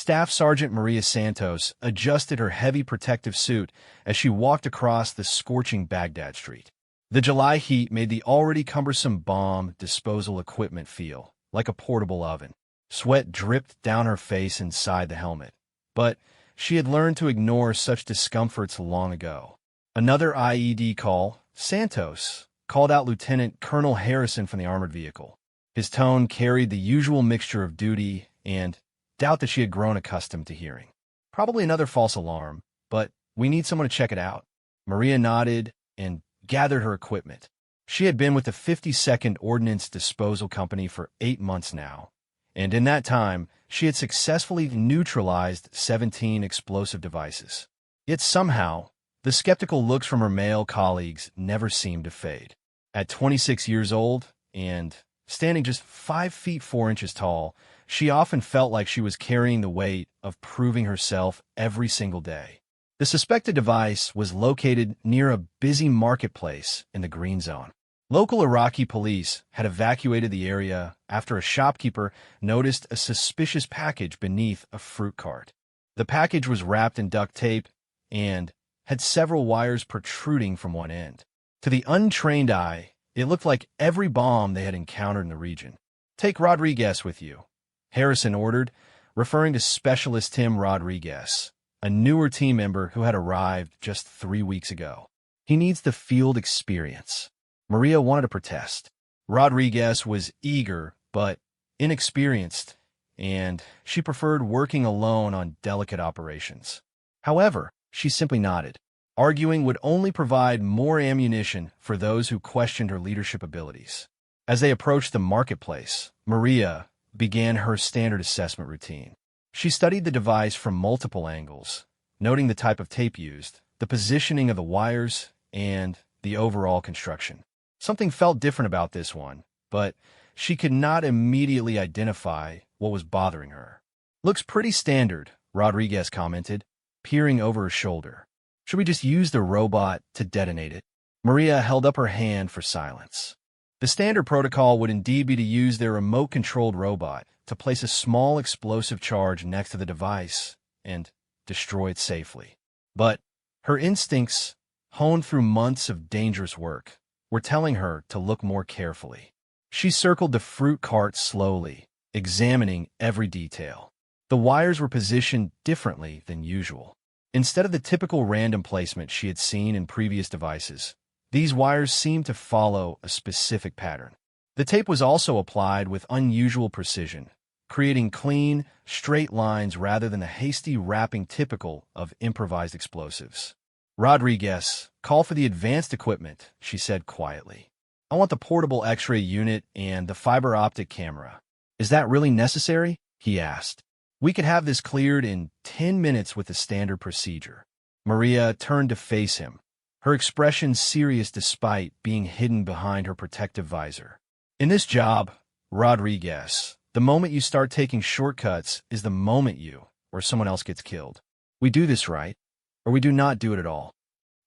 Staff Sergeant Maria Santos adjusted her heavy protective suit as she walked across the scorching Baghdad street. The July heat made the already cumbersome bomb disposal equipment feel like a portable oven. Sweat dripped down her face inside the helmet, but she had learned to ignore such discomforts long ago. Another IED call. Santos called out Lieutenant Colonel Harrison from the armored vehicle. His tone carried the usual mixture of duty and doubt that she had grown accustomed to hearing. Probably another false alarm, but we need someone to check it out. Maria nodded and gathered her equipment. She had been with the 52nd Ordnance Disposal Company for 8 months now, and in that time, she had successfully neutralized 17 explosive devices. Yet somehow, the skeptical looks from her male colleagues never seemed to fade. At 26 years old and standing just 5 feet 4 inches tall, she often felt like she was carrying the weight of proving herself every single day. The suspected device was located near a busy marketplace in the Green Zone. Local Iraqi police had evacuated the area after a shopkeeper noticed a suspicious package beneath a fruit cart. The package was wrapped in duct tape and had several wires protruding from one end. To the untrained eye, it looked like every bomb they had encountered in the region. "Take Rodriguez with you," Harrison ordered, referring to Specialist Tim Rodriguez, a newer team member who had arrived just 3 weeks ago. "He needs the field experience." Maria wanted to protest. Rodriguez was eager but inexperienced, and she preferred working alone on delicate operations. However, she simply nodded. Arguing would only provide more ammunition for those who questioned her leadership abilities. As they approached the marketplace, Maria began her standard assessment routine. She studied the device from multiple angles, noting the type of tape used, the positioning of the wires, and the overall construction. Something felt different about this one, but she could not immediately identify what was bothering her. "Looks pretty standard," Rodriguez commented, peering over her shoulder. "Should we just use the robot to detonate it?" Maria held up her hand for silence. The standard protocol would indeed be to use their remote-controlled robot to place a small explosive charge next to the device and destroy it safely. But her instincts, honed through months of dangerous work, were telling her to look more carefully. She circled the fruit cart slowly, examining every detail. The wires were positioned differently than usual. Instead of the typical random placement she had seen in previous devices, these wires seemed to follow a specific pattern. The tape was also applied with unusual precision, creating clean, straight lines rather than the hasty wrapping typical of improvised explosives. "Rodriguez, call for the advanced equipment," she said quietly. "I want the portable X-ray unit and the fiber optic camera." "Is that really necessary?" he asked. "We could have this cleared in 10 minutes with the standard procedure." Maria turned to face him, her expression serious despite being hidden behind her protective visor. "In this job, Rodriguez, the moment you start taking shortcuts is the moment you or someone else gets killed. We do this right, or we do not do it at all."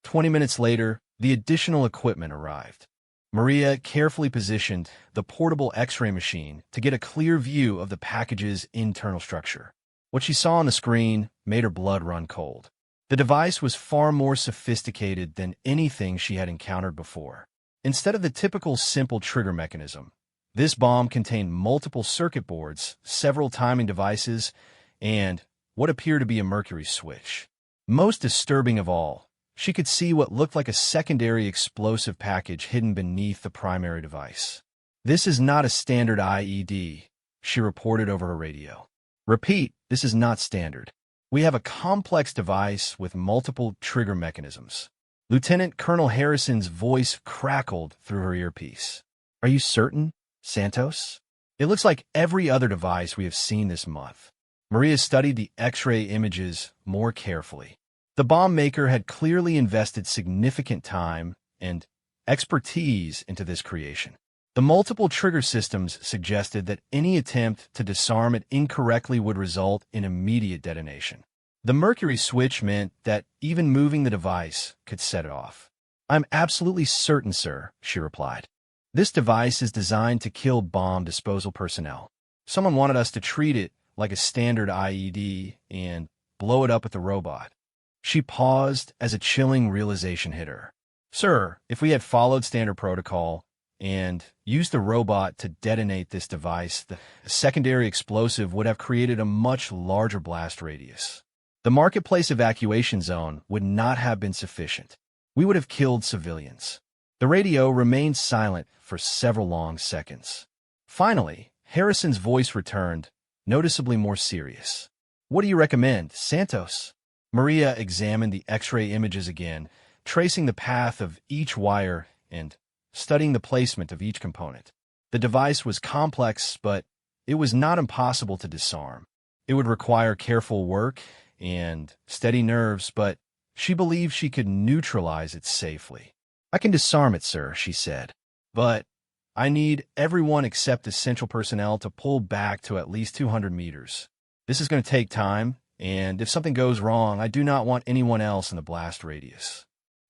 20 minutes later, the additional equipment arrived. Maria carefully positioned the portable X-ray machine to get a clear view of the package's internal structure. What she saw on the screen made her blood run cold. The device was far more sophisticated than anything she had encountered before. Instead of the typical simple trigger mechanism, this bomb contained multiple circuit boards, several timing devices, and what appeared to be a mercury switch. Most disturbing of all, she could see what looked like a secondary explosive package hidden beneath the primary device. "This is not a standard IED," she reported over her radio. "Repeat, this is not standard. We have a complex device with multiple trigger mechanisms." Lieutenant Colonel Harrison's voice crackled through her earpiece. "Are you certain, Santos? It looks like every other device we have seen this month." Maria studied the X-ray images more carefully. The bomb maker had clearly invested significant time and expertise into this creation. The multiple trigger systems suggested that any attempt to disarm it incorrectly would result in immediate detonation. The mercury switch meant that even moving the device could set it off. "I'm absolutely certain, sir," she replied. "This device is designed to kill bomb disposal personnel. Someone wanted us to treat it like a standard IED and blow it up at the robot. She paused as a chilling realization hit her. Sir, if we had followed standard protocol and used the robot to detonate this device, the secondary explosive would have created a much larger blast radius. The marketplace evacuation zone would not have been sufficient. We would have killed civilians. The radio remained silent for several long seconds. Finally, Harrison's voice returned, noticeably more serious. What do you recommend, Santos? Maria examined the X-ray images again, tracing the path of each wire and studying the placement of each component. The device was complex, but it was not impossible to disarm. It would require careful work and steady nerves, but she believed she could neutralize it safely. I can disarm it, sir, she said, but I need everyone except essential personnel to pull back to at least 200 meters. This is going to take time, and if something goes wrong, I do not want anyone else in the blast radius.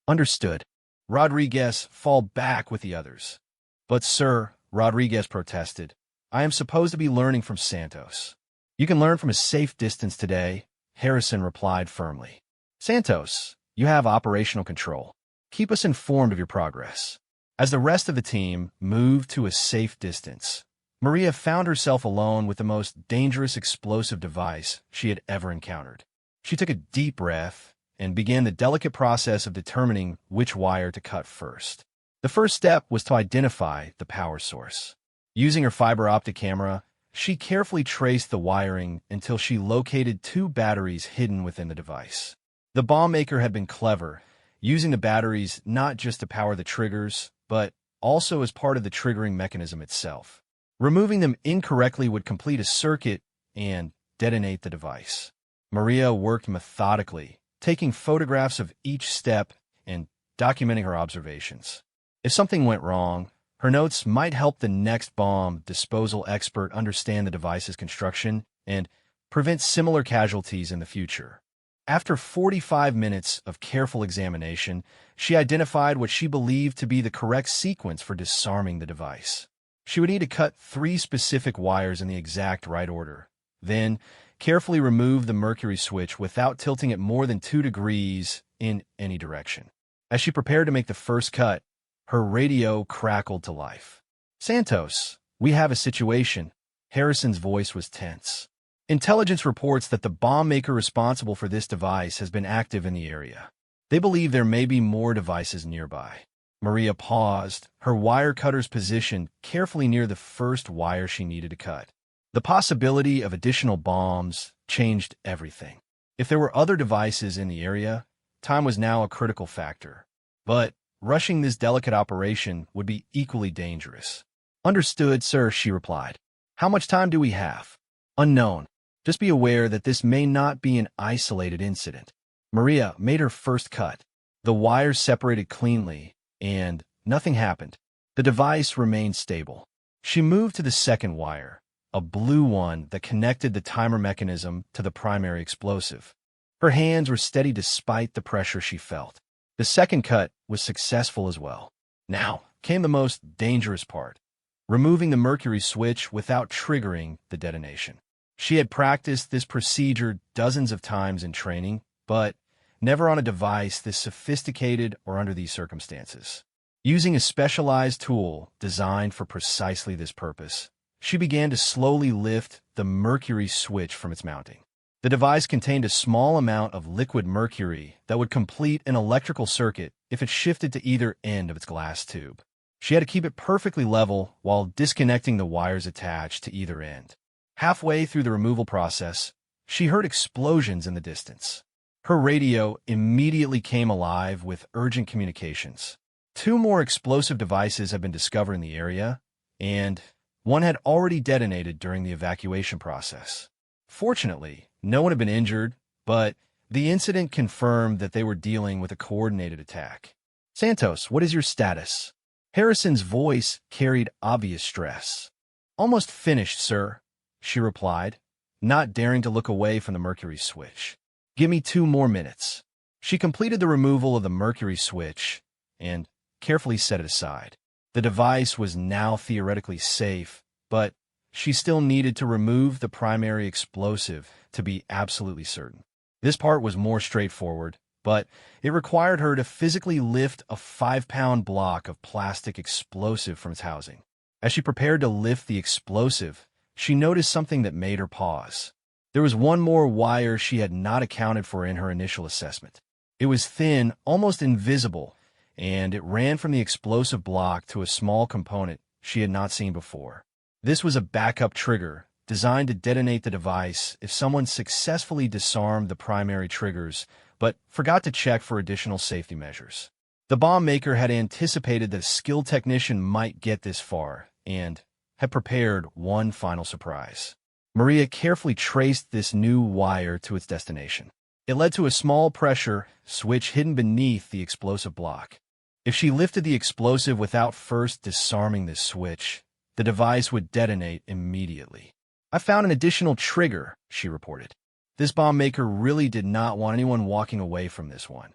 Understood. Rodriguez, fall back with the others. But, sir, Rodriguez protested, I am supposed to be learning from Santos. You can learn from a safe distance today, Harrison replied firmly. Santos, you have operational control. Keep us informed of your progress. As the rest of the team moved to a safe distance, Maria found herself alone with the most dangerous explosive device she had ever encountered. She took a deep breath and began the delicate process of determining which wire to cut first. The first step was to identify the power source. Using her fiber optic camera, she carefully traced the wiring until she located two batteries hidden within the device. The bomb maker had been clever, using the batteries not just to power the triggers, but also as part of the triggering mechanism itself. Removing them incorrectly would complete a circuit and detonate the device. Maria worked methodically, taking photographs of each step and documenting her observations. If something went wrong, her notes might help the next bomb disposal expert understand the device's construction and prevent similar casualties in the future. After 45 minutes of careful examination, she identified what she believed to be the correct sequence for disarming the device. She would need to cut 3 specific wires in the exact right order. Then, carefully remove the mercury switch without tilting it more than 2 degrees in any direction. As she prepared to make the first cut, her radio crackled to life. Santos, we have a situation. Harrison's voice was tense. Intelligence reports that the bomb maker responsible for this device has been active in the area. They believe there may be more devices nearby. Maria paused, her wire cutters positioned carefully near the first wire she needed to cut. The possibility of additional bombs changed everything. If there were other devices in the area, time was now a critical factor. But rushing this delicate operation would be equally dangerous. Understood, sir, she replied. How much time do we have? Unknown. Just be aware that this may not be an isolated incident. Maria made her first cut. The wires separated cleanly, and nothing happened. The device remained stable. She moved to the second wire, a blue one that connected the timer mechanism to the primary explosive. Her hands were steady despite the pressure she felt. The second cut was successful as well. Now came the most dangerous part, removing the mercury switch without triggering the detonation. She had practiced this procedure dozens of times in training, but never on a device this sophisticated or under these circumstances. Using a specialized tool designed for precisely this purpose, she began to slowly lift the mercury switch from its mounting. The device contained a small amount of liquid mercury that would complete an electrical circuit if it shifted to either end of its glass tube. She had to keep it perfectly level while disconnecting the wires attached to either end. Halfway through the removal process, she heard explosions in the distance. Her radio immediately came alive with urgent communications. 2 more explosive devices had been discovered in the area, and one had already detonated during the evacuation process. Fortunately, no one had been injured, but the incident confirmed that they were dealing with a coordinated attack. Santos, what is your status? Harrison's voice carried obvious stress. Almost finished, sir, she replied, not daring to look away from the mercury switch. Give me 2 more minutes. She completed the removal of the mercury switch and carefully set it aside. The device was now theoretically safe, but she still needed to remove the primary explosive to be absolutely certain. This part was more straightforward, but it required her to physically lift a 5-pound block of plastic explosive from its housing. As she prepared to lift the explosive, she noticed something that made her pause. There was one more wire she had not accounted for in her initial assessment. It was thin, almost invisible, and it ran from the explosive block to a small component she had not seen before. This was a backup trigger designed to detonate the device if someone successfully disarmed the primary triggers but forgot to check for additional safety measures. The bomb maker had anticipated that a skilled technician might get this far and had prepared one final surprise. Maria carefully traced this new wire to its destination. It led to a small pressure switch hidden beneath the explosive block. If she lifted the explosive without first disarming this switch, the device would detonate immediately. "I found an additional trigger," she reported. This bomb maker really did not want anyone walking away from this one.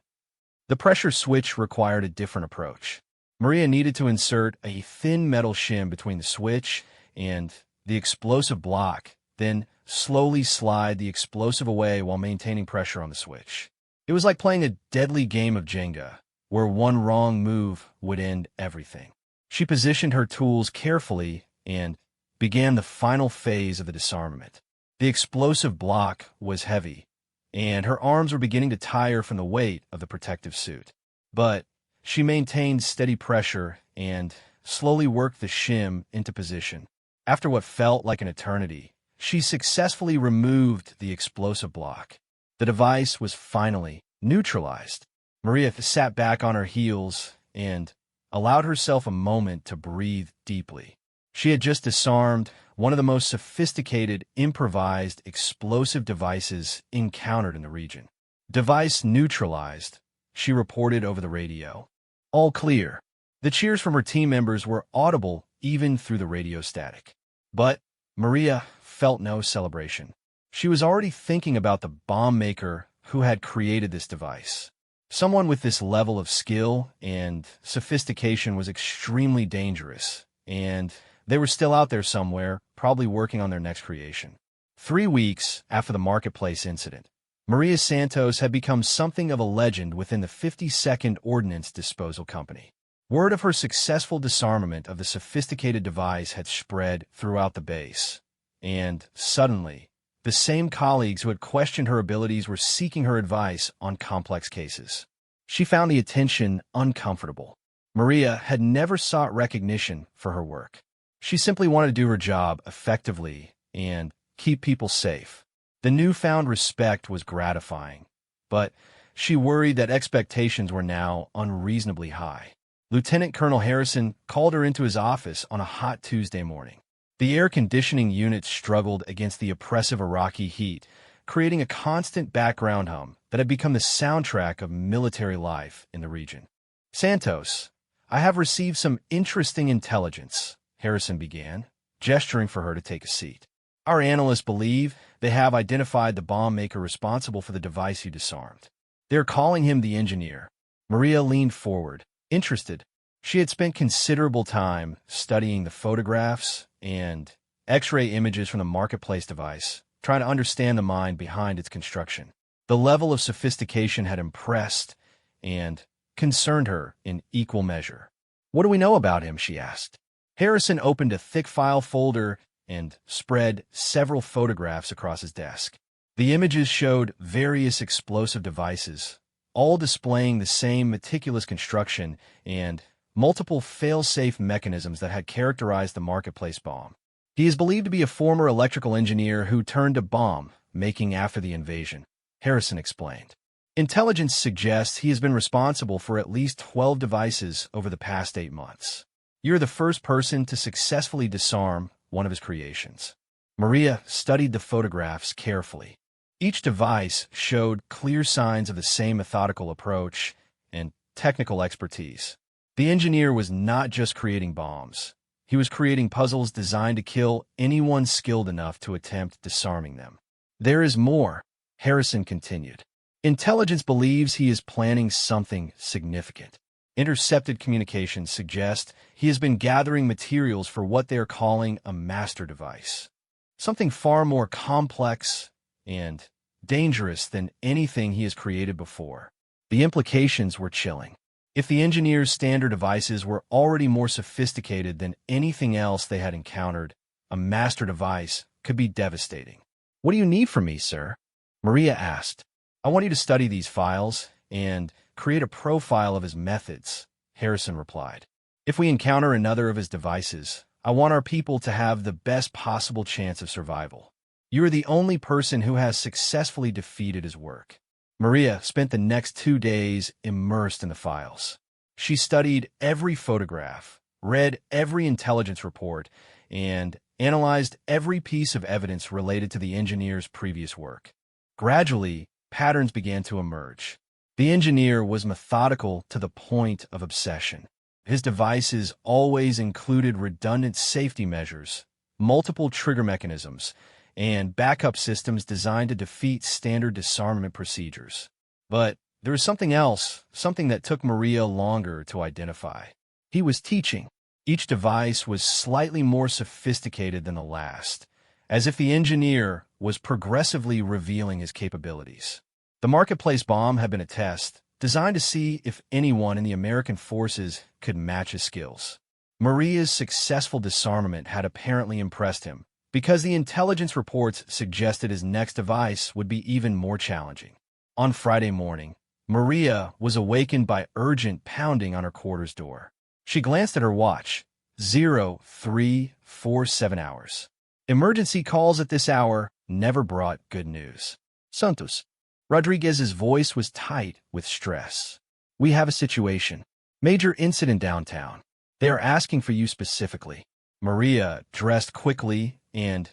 The pressure switch required a different approach. Maria needed to insert a thin metal shim between the switch and the explosive block, then slowly slide the explosive away while maintaining pressure on the switch. It was like playing a deadly game of Jenga, where one wrong move would end everything. She positioned her tools carefully and began the final phase of the disarmament. The explosive block was heavy, and her arms were beginning to tire from the weight of the protective suit. But she maintained steady pressure and slowly worked the shim into position. After what felt like an eternity, she successfully removed the explosive block. The device was finally neutralized. Maria sat back on her heels and allowed herself a moment to breathe deeply. She had just disarmed one of the most sophisticated, improvised, explosive devices encountered in the region. "Device neutralized," she reported over the radio. "All clear." The cheers from her team members were audible even through the radio static. But Maria felt no celebration. She was already thinking about the bomb maker who had created this device. Someone with this level of skill and sophistication was extremely dangerous, and they were still out there somewhere, probably working on their next creation. 3 weeks after the marketplace incident, Maria Santos had become something of a legend within the 52nd Ordnance Disposal Company. Word of her successful disarmament of the sophisticated device had spread throughout the base, and suddenly, the same colleagues who had questioned her abilities were seeking her advice on complex cases. She found the attention uncomfortable. Maria had never sought recognition for her work. She simply wanted to do her job effectively and keep people safe. The newfound respect was gratifying, but she worried that expectations were now unreasonably high. Lieutenant Colonel Harrison called her into his office on a hot Tuesday morning. The air conditioning unit struggled against the oppressive Iraqi heat, creating a constant background hum that had become the soundtrack of military life in the region. "Santos, I have received some interesting intelligence," Harrison began, gesturing for her to take a seat. "Our analysts believe they have identified the bomb maker responsible for the device you disarmed. They're calling him the engineer." Maria leaned forward, interested. She had spent considerable time studying the photographs and X-ray images from the marketplace device, trying to understand the mind behind its construction. The level of sophistication had impressed and concerned her in equal measure. "What do we know about him?" she asked. Harrison opened a thick file folder and spread several photographs across his desk. The images showed various explosive devices, all displaying the same meticulous construction and multiple fail-safe mechanisms that had characterized the marketplace bomb. "He is believed to be a former electrical engineer who turned to bomb making after the invasion," Harrison explained. "Intelligence suggests he has been responsible for at least 12 devices over the past 8 months. You're the first person to successfully disarm one of his creations." Maria studied the photographs carefully. Each device showed clear signs of the same methodical approach and technical expertise. The engineer was not just creating bombs. He was creating puzzles designed to kill anyone skilled enough to attempt disarming them. "There is more," Harrison continued. "Intelligence believes he is planning something significant. Intercepted communications suggest he has been gathering materials for what they are calling a master device, something far more complex and dangerous than anything he has created before. The implications were chilling. If the engineer's standard devices were already more sophisticated than anything else they had encountered, a master device could be devastating. "What do you need from me, sir?" Maria asked. "I want you to study these files and create a profile of his methods," Harrison replied. "If we encounter another of his devices, I want our people to have the best possible chance of survival. You are the only person who has successfully defeated his work." Maria spent the next 2 days immersed in the files. She studied every photograph, read every intelligence report, and analyzed every piece of evidence related to the engineer's previous work. Gradually, patterns began to emerge. The engineer was methodical to the point of obsession. His devices always included redundant safety measures, multiple trigger mechanisms, and backup systems designed to defeat standard disarmament procedures. But there was something else, something that took Maria longer to identify. He was teaching. Each device was slightly more sophisticated than the last, as if the engineer was progressively revealing his capabilities. The marketplace bomb had been a test, designed to see if anyone in the American forces could match his skills. Maria's successful disarmament had apparently impressed him, because the intelligence reports suggested his next device would be even more challenging. On Friday morning, Maria was awakened by urgent pounding on her quarters door. She glanced at her watch. 0347 hours. Emergency calls at this hour never brought good news. "Santos." Rodriguez's voice was tight with stress. "We have a situation. Major incident downtown. They are asking for you specifically." Maria dressed quickly and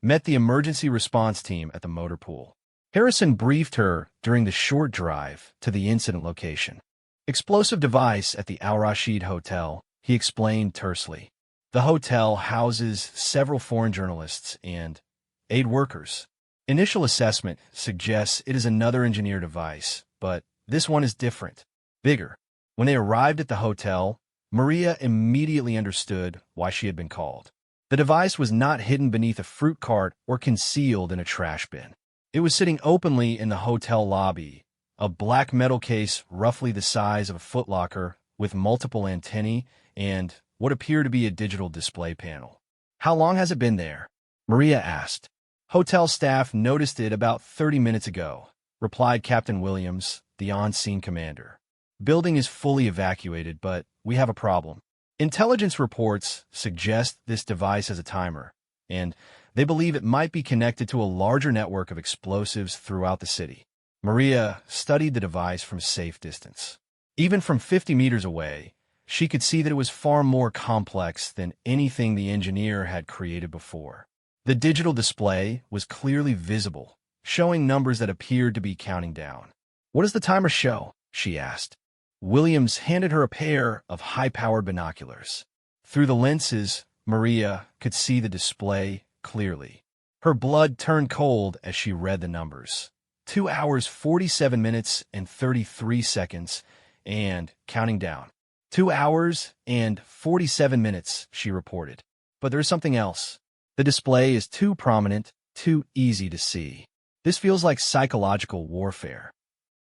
met the emergency response team at the motor pool. Harrison briefed her during the short drive to the incident location. "Explosive device at the Al Rashid Hotel," he explained tersely. "The hotel houses several foreign journalists and aid workers. Initial assessment suggests it is another engineer device, but this one is different, bigger." When they arrived at the hotel, Maria immediately understood why she had been called. The device was not hidden beneath a fruit cart or concealed in a trash bin. It was sitting openly in the hotel lobby, a black metal case roughly the size of a footlocker with multiple antennae and what appeared to be a digital display panel. "How long has it been there?" Maria asked. "Hotel staff noticed it about 30 minutes ago," replied Captain Williams, the on-scene commander. "Building is fully evacuated, but we have a problem. Intelligence reports suggest this device has a timer, and they believe it might be connected to a larger network of explosives throughout the city." Maria studied the device from a safe distance. Even from 50 meters away, she could see that it was far more complex than anything the engineer had created before. The digital display was clearly visible, showing numbers that appeared to be counting down. "What does the timer show?" she asked. Williams handed her a pair of high-powered binoculars. Through the lenses, Maria could see the display clearly. Her blood turned cold as she read the numbers. 2 hours, 47 minutes, and 33 seconds, and counting down. 2 hours and 47 minutes, she reported. "But there's something else. The display is too prominent, too easy to see. This feels like psychological warfare."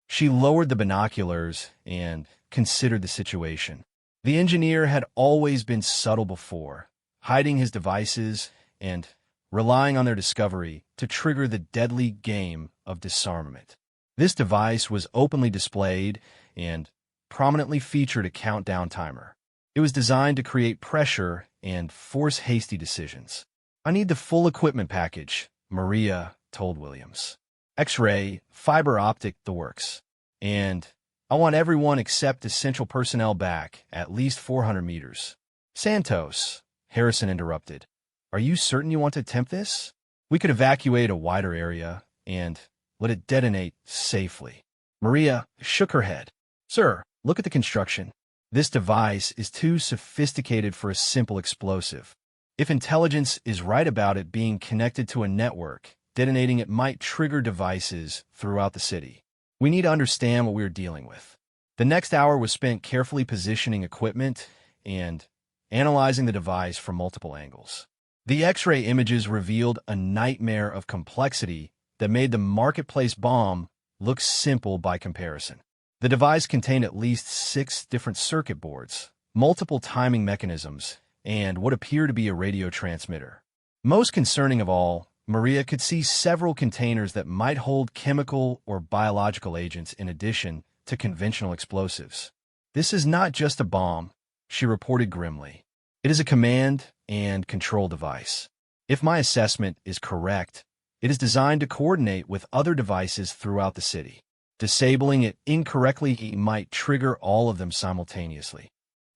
She lowered the binoculars and considered the situation. The engineer had always been subtle before, hiding his devices and relying on their discovery to trigger the deadly game of disarmament. This device was openly displayed and prominently featured a countdown timer. It was designed to create pressure and force hasty decisions. "I need the full equipment package," Maria told Williams. "X-ray, fiber optic, the works. And I want everyone except essential personnel back at least 400 meters. "Santos," Harrison interrupted. "Are you certain you want to attempt this? We could evacuate a wider area and let it detonate safely." Maria shook her head. "Sir, look at the construction. This device is too sophisticated for a simple explosive. If intelligence is right about it being connected to a network, detonating it might trigger devices throughout the city. We need to understand what we are dealing with." The next hour was spent carefully positioning equipment and analyzing the device from multiple angles. The X-ray images revealed a nightmare of complexity that made the marketplace bomb look simple by comparison. The device contained at least 6 different circuit boards, multiple timing mechanisms, and what appeared to be a radio transmitter. Most concerning of all, Maria could see several containers that might hold chemical or biological agents in addition to conventional explosives. "This is not just a bomb," she reported grimly. "It is a command and control device. If my assessment is correct, it is designed to coordinate with other devices throughout the city. Disabling it incorrectly might trigger all of them simultaneously."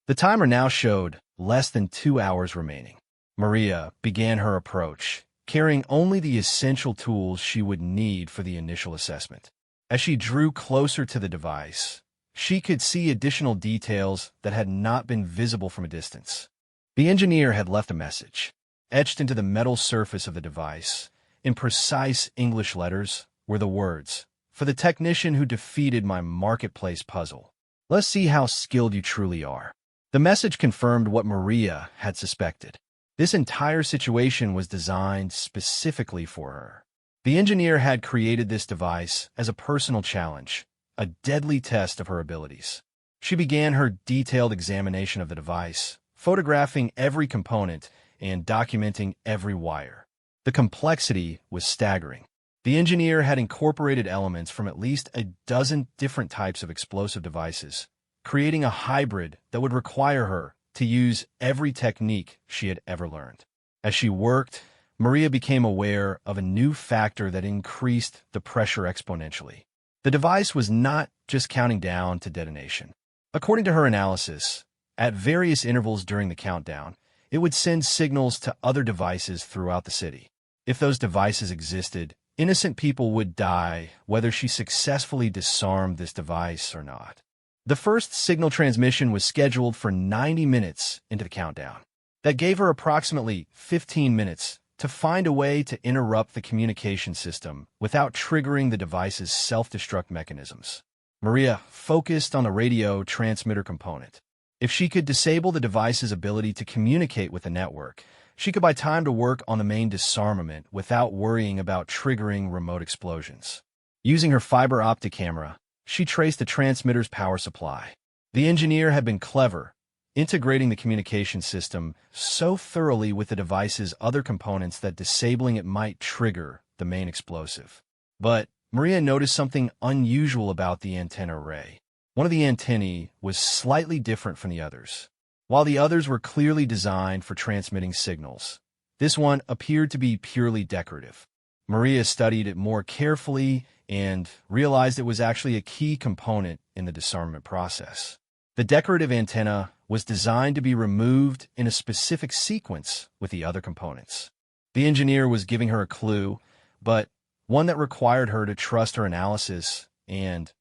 The timer now showed less than 2 hours remaining. Maria began her approach, carrying only the essential tools she would need for the initial assessment. As she drew closer to the device, she could see additional details that had not been visible from a distance. The engineer had left a message. Etched into the metal surface of the device, in precise English letters, were the words, "For the technician who defeated my marketplace puzzle. Let's see how skilled you truly are." The message confirmed what Maria had suspected. This entire situation was designed specifically for her. The engineer had created this device as a personal challenge, a deadly test of her abilities. She began her detailed examination of the device, photographing every component and documenting every wire. The complexity was staggering. The engineer had incorporated elements from at least a dozen different types of explosive devices, creating a hybrid that would require her to use every technique she had ever learned. As she worked, Maria became aware of a new factor that increased the pressure exponentially. The device was not just counting down to detonation. According to her analysis, at various intervals during the countdown, it would send signals to other devices throughout the city. If those devices existed, innocent people would die whether she successfully disarmed this device or not. The first signal transmission was scheduled for 90 minutes into the countdown. That gave her approximately 15 minutes to find a way to interrupt the communication system without triggering the device's self-destruct mechanisms. Maria focused on the radio transmitter component. If she could disable the device's ability to communicate with the network, she could buy time to work on the main disarmament without worrying about triggering remote explosions. Using her fiber optic camera, she traced the transmitter's power supply. The engineer had been clever, integrating the communication system so thoroughly with the device's other components that disabling it might trigger the main explosive. But Maria noticed something unusual about the antenna array. One of the antennae was slightly different from the others. While the others were clearly designed for transmitting signals, this one appeared to be purely decorative. Maria studied it more carefully and realized it was actually a key component in the disarmament process. The decorative antenna was designed to be removed in a specific sequence with the other components. The engineer was giving her a clue, but one that required her to trust her analysis and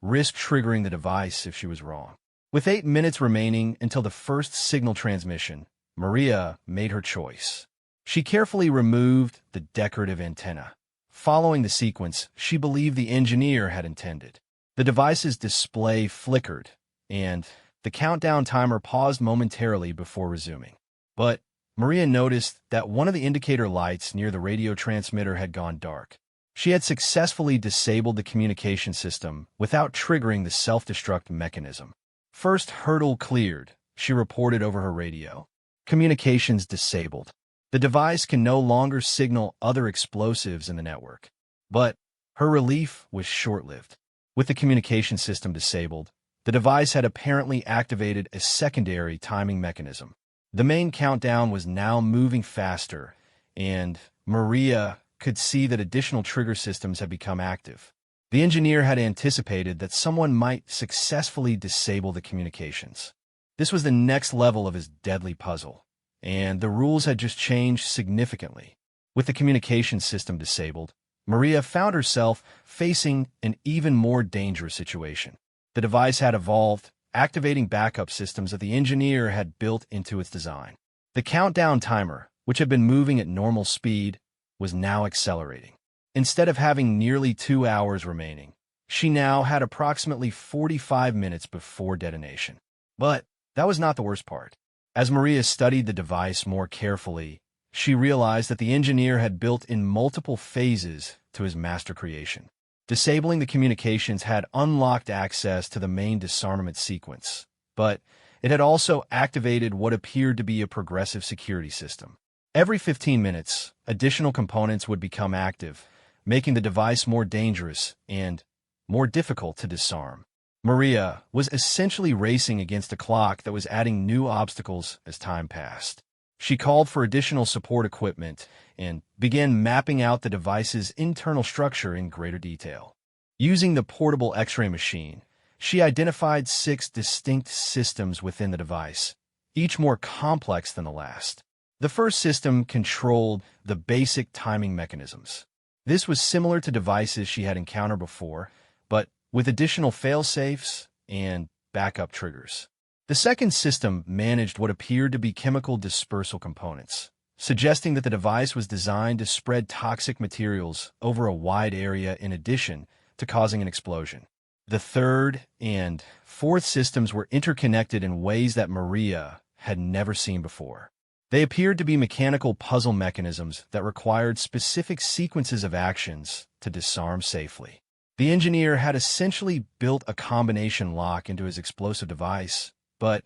risk triggering the device if she was wrong. With 8 minutes remaining until the first signal transmission, Maria made her choice. She carefully removed the decorative antenna, following the sequence she believed the engineer had intended. The device's display flickered, and the countdown timer paused momentarily before resuming. But Maria noticed that one of the indicator lights near the radio transmitter had gone dark. She had successfully disabled the communication system without triggering the self-destruct mechanism. "First hurdle cleared," she reported over her radio. "Communications disabled. The device can no longer signal other explosives in the network." But her relief was short-lived. With the communication system disabled, the device had apparently activated a secondary timing mechanism. The main countdown was now moving faster, and Maria could see that additional trigger systems had become active. The engineer had anticipated that someone might successfully disable the communications. This was the next level of his deadly puzzle, and the rules had just changed significantly. With the communication system disabled, Maria found herself facing an even more dangerous situation. The device had evolved, activating backup systems that the engineer had built into its design. The countdown timer, which had been moving at normal speed, was now accelerating. Instead of having nearly 2 hours remaining, She now had approximately 45 minutes before detonation. But that was not the worst part. As Maria studied the device more carefully, she realized that the engineer had built in multiple phases to his master creation. Disabling the communications had unlocked access to the main disarmament sequence, but it had also activated what appeared to be a progressive security system. Every 15 minutes, additional components would become active, making the device more dangerous and more difficult to disarm. Maria was essentially racing against a clock that was adding new obstacles as time passed. She called for additional support equipment and began mapping out the device's internal structure in greater detail. Using the portable X-ray machine, she identified 6 distinct systems within the device, each more complex than the last. The first system controlled the basic timing mechanisms. This was similar to devices she had encountered before, but with additional fail-safes and backup triggers. The second system managed what appeared to be chemical dispersal components, suggesting that the device was designed to spread toxic materials over a wide area in addition to causing an explosion. The third and fourth systems were interconnected in ways that Maria had never seen before. They appeared to be mechanical puzzle mechanisms that required specific sequences of actions to disarm safely. The engineer had essentially built a combination lock into his explosive device, but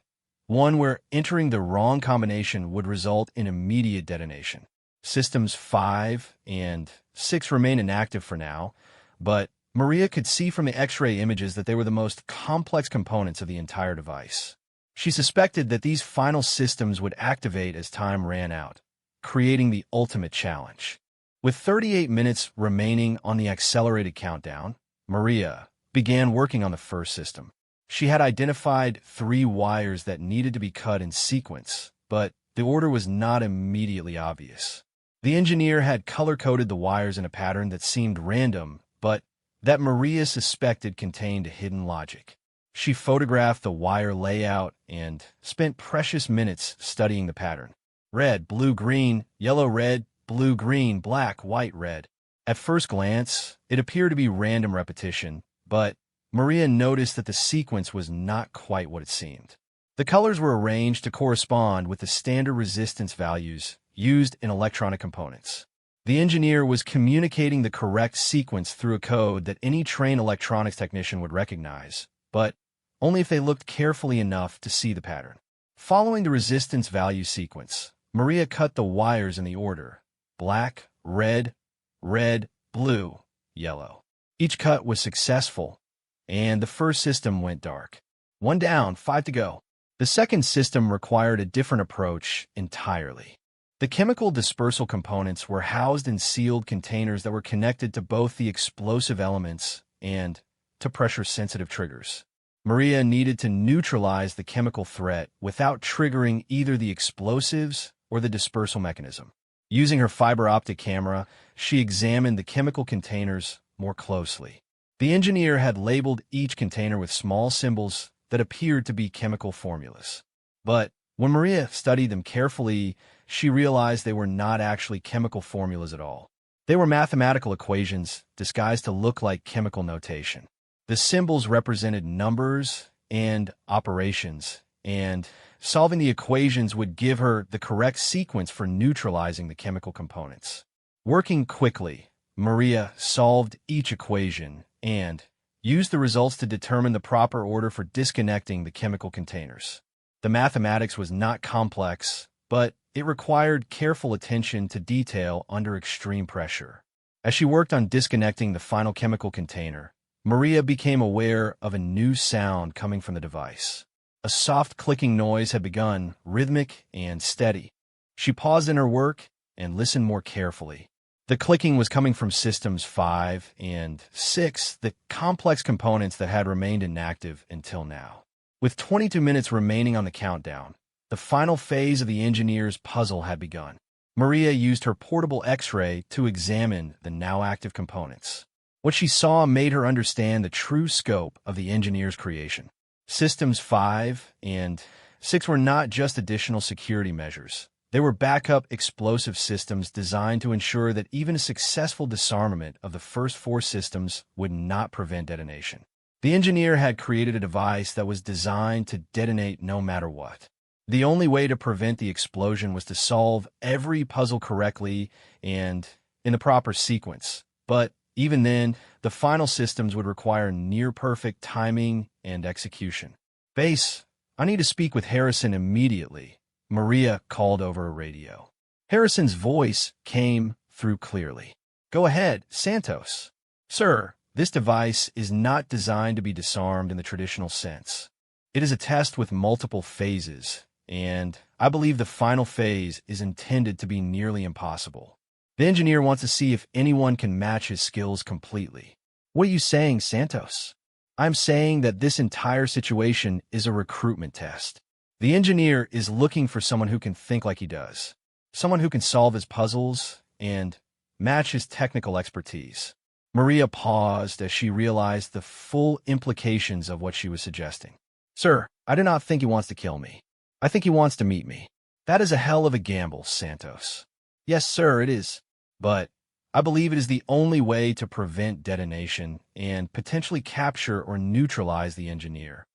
one where entering the wrong combination would result in immediate detonation. Systems 5 and 6 remain inactive for now, but Maria could see from the X-ray images that they were the most complex components of the entire device. She suspected that these final systems would activate as time ran out, creating the ultimate challenge. With 38 minutes remaining on the accelerated countdown, Maria began working on the first system. She had identified 3 wires that needed to be cut in sequence, but the order was not immediately obvious. The engineer had color-coded the wires in a pattern that seemed random, but that Maria suspected contained a hidden logic. She photographed the wire layout and spent precious minutes studying the pattern. Red, blue, green, yellow, red, blue, green, black, white, red. At first glance, it appeared to be random repetition, but Maria noticed that the sequence was not quite what it seemed. The colors were arranged to correspond with the standard resistance values used in electronic components. The engineer was communicating the correct sequence through a code that any trained electronics technician would recognize, but only if they looked carefully enough to see the pattern. Following the resistance value sequence, Maria cut the wires in the order: black, red, red, blue, yellow. Each cut was successful, and the first system went dark. 1 down, 5 to go. The second system required a different approach entirely. The chemical dispersal components were housed in sealed containers that were connected to both the explosive elements and to pressure-sensitive triggers. Maria needed to neutralize the chemical threat without triggering either the explosives or the dispersal mechanism. Using her fiber optic camera, she examined the chemical containers more closely. The engineer had labeled each container with small symbols that appeared to be chemical formulas. But when Maria studied them carefully, she realized they were not actually chemical formulas at all. They were mathematical equations disguised to look like chemical notation. The symbols represented numbers and operations, and solving the equations would give her the correct sequence for neutralizing the chemical components. Working quickly, Maria solved each equation and used the results to determine the proper order for disconnecting the chemical containers. The mathematics was not complex, but it required careful attention to detail under extreme pressure. As she worked on disconnecting the final chemical container, Maria became aware of a new sound coming from the device. A soft clicking noise had begun, rhythmic and steady. She paused in her work and listened more carefully. The clicking was coming from systems 5 and 6, the complex components that had remained inactive until now. With 22 minutes remaining on the countdown, the final phase of the engineer's puzzle had begun. Maria used her portable X-ray to examine the now active components. What she saw made her understand the true scope of the engineer's creation. Systems 5 and 6 were not just additional security measures. They were backup explosive systems designed to ensure that even a successful disarmament of the first 4 systems would not prevent detonation. The engineer had created a device that was designed to detonate no matter what. The only way to prevent the explosion was to solve every puzzle correctly and in the proper sequence. But even then, the final systems would require near-perfect timing and execution. Base, I need to speak with Harrison immediately, Maria called over a radio. Harrison's voice came through clearly. Go ahead, Santos. Sir, this device is not designed to be disarmed in the traditional sense. It is a test with multiple phases, and I believe the final phase is intended to be nearly impossible. The engineer wants to see if anyone can match his skills completely. What are you saying, Santos? I'm saying that this entire situation is a recruitment test. The engineer is looking for someone who can think like he does, someone who can solve his puzzles and match his technical expertise. Maria paused as she realized the full implications of what she was suggesting. Sir, I do not think he wants to kill me. I think he wants to meet me. That is a hell of a gamble, Santos. Yes, sir, it is. But I believe it is the only way to prevent detonation and potentially capture or neutralize the engineer.